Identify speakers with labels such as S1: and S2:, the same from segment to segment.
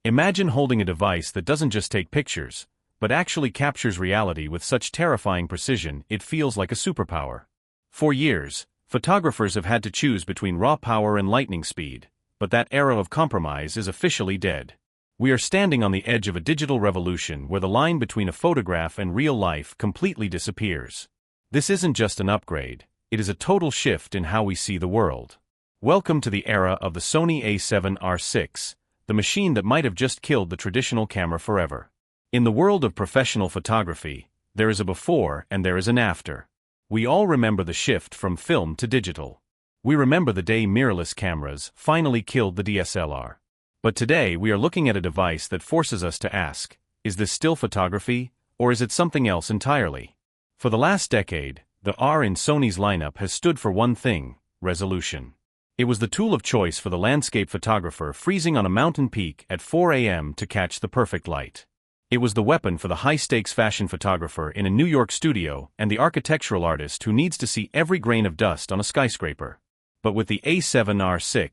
S1: Imagine holding a device that doesn't just take pictures, but actually captures reality with such terrifying precision it feels like a superpower. For years, photographers have had to choose between raw power and lightning speed, but that era of compromise is officially dead. We are standing on the edge of a digital revolution where the line between a photograph and real life completely disappears. This isn't just an upgrade, it is a total shift in how we see the world. Welcome to the era of the Sony A7R VI, the machine that might have just killed the traditional camera forever. In the world of professional photography, there is a before and there is an after. We all remember the shift from film to digital. We remember the day mirrorless cameras finally killed the DSLR. But today we are looking at a device that forces us to ask, is this still photography, or is it something else entirely? For the last decade, the R in Sony's lineup has stood for one thing: resolution. It was the tool of choice for the landscape photographer freezing on a mountain peak at 4 a.m. to catch the perfect light. It was the weapon for the high-stakes fashion photographer in a New York studio and the architectural artist who needs to see every grain of dust on a skyscraper. But with the A7R VI,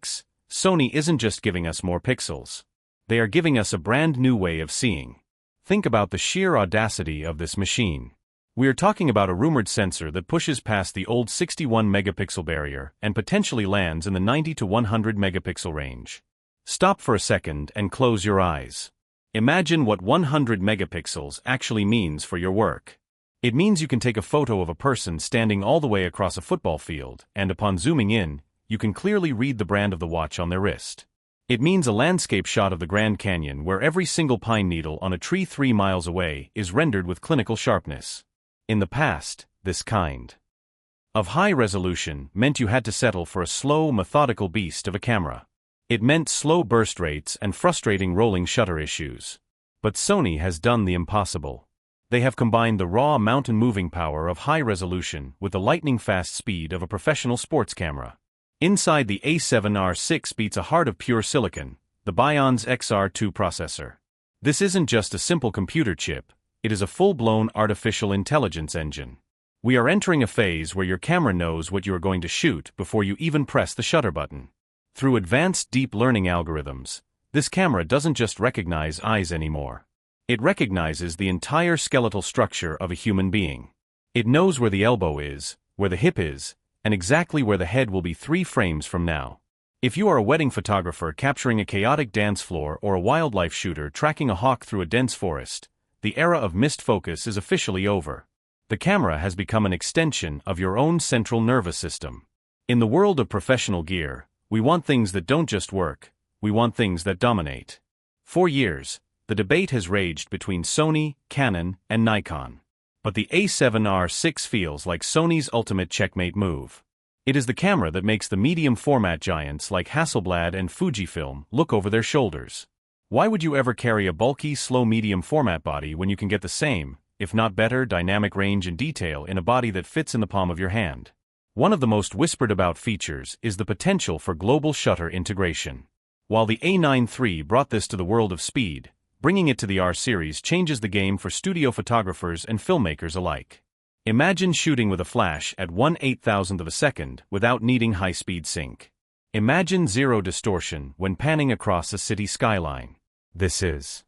S1: Sony isn't just giving us more pixels. They are giving us a brand new way of seeing. Think about the sheer audacity of this machine. We are talking about a rumored sensor that pushes past the old 61 megapixel barrier and potentially lands in the 90 to 100 megapixel range. Stop for a second and close your eyes. Imagine what 100 megapixels actually means for your work. It means you can take a photo of a person standing all the way across a football field, and upon zooming in, you can clearly read the brand of the watch on their wrist. It means a landscape shot of the Grand Canyon where every single pine needle on a tree 3 miles away is rendered with clinical sharpness. In the past, this kind of high resolution meant you had to settle for a slow, methodical beast of a camera. It meant slow burst rates and frustrating rolling shutter issues. But Sony has done the impossible. They have combined the raw mountain-moving power of high resolution with the lightning-fast speed of a professional sports camera. Inside the A7R VI beats a heart of pure silicon, the Bionz XR2 processor. This isn't just a simple computer chip, it is a full-blown artificial intelligence engine. We are entering a phase where your camera knows what you are going to shoot before you even press the shutter button. Through advanced deep learning algorithms, this camera doesn't just recognize eyes anymore. It recognizes the entire skeletal structure of a human being. It knows where the elbow is, where the hip is, and exactly where the head will be 3 frames from now. If you are a wedding photographer capturing a chaotic dance floor or a wildlife shooter tracking a hawk through a dense forest, the era of missed focus is officially over. The camera has become an extension of your own central nervous system. In the world of professional gear, we want things that don't just work, we want things that dominate. For years, the debate has raged between Sony, Canon, and Nikon. But the A7R VI feels like Sony's ultimate checkmate move. It is the camera that makes the medium format giants like Hasselblad and Fujifilm look over their shoulders. Why would you ever carry a bulky, slow medium format body when you can get the same, if not better, dynamic range and detail in a body that fits in the palm of your hand? One of the most whispered about features is the potential for global shutter integration. While the A9 III brought this to the world of speed, bringing it to the R series changes the game for studio photographers and filmmakers alike. Imagine shooting with a flash at 1/8000th of a second without needing high-speed sync. Imagine zero distortion when panning across a city skyline. This is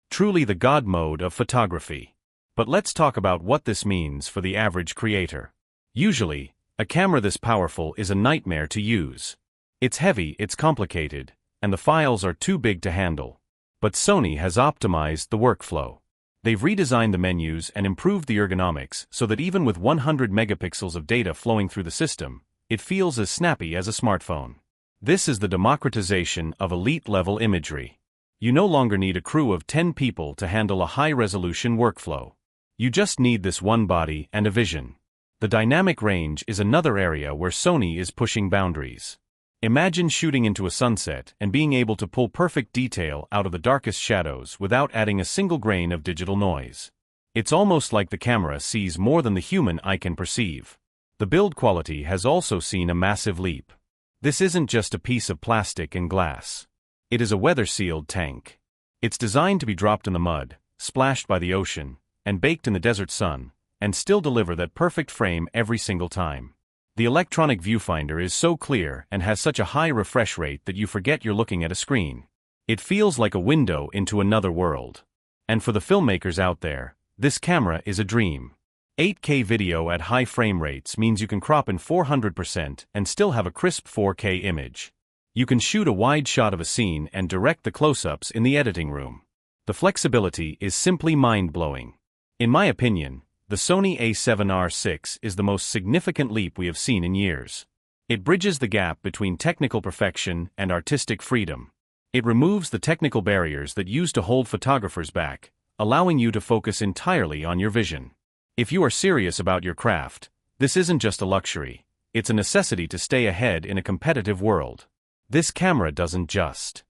S1: truly the God mode of photography. But let's talk about what this means for the average creator. Usually, a camera this powerful is a nightmare to use. It's heavy, it's complicated, and the files are too big to handle. But Sony has optimized the workflow. They've redesigned the menus and improved the ergonomics so that even with 100 megapixels of data flowing through the system, it feels as snappy as a smartphone. This is the democratization of elite-level imagery. You no longer need a crew of 10 people to handle a high-resolution workflow. You just need this one body and a vision. The dynamic range is another area where Sony is pushing boundaries. Imagine shooting into a sunset and being able to pull perfect detail out of the darkest shadows without adding a single grain of digital noise. It's almost like the camera sees more than the human eye can perceive. The build quality has also seen a massive leap. This isn't just a piece of plastic and glass. It is a weather-sealed tank. It's designed to be dropped in the mud, splashed by the ocean, and baked in the desert sun, and still deliver that perfect frame every single time. The electronic viewfinder is so clear and has such a high refresh rate that you forget you're looking at a screen. It feels like a window into another world. And for the filmmakers out there, this camera is a dream. 8K video at high frame rates means you can crop in 400% and still have a crisp 4K image. You can shoot a wide shot of a scene and direct the close-ups in the editing room. The flexibility is simply mind-blowing. In my opinion, the Sony A7R VI is the most significant leap we have seen in years. It bridges the gap between technical perfection and artistic freedom. It removes the technical barriers that used to hold photographers back, allowing you to focus entirely on your vision. If you are serious about your craft, this isn't just a luxury, it's a necessity to stay ahead in a competitive world. This camera doesn't just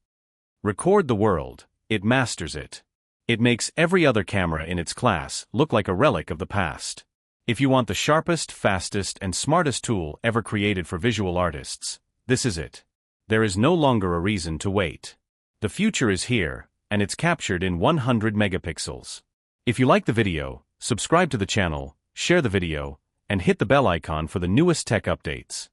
S1: record the world, it masters it. It makes every other camera in its class look like a relic of the past. If you want the sharpest, fastest, and smartest tool ever created for visual artists, this is it. There is no longer a reason to wait. The future is here, and it's captured in 100 megapixels. If you like the video, subscribe to the channel, share the video, and hit the bell icon for the newest tech updates.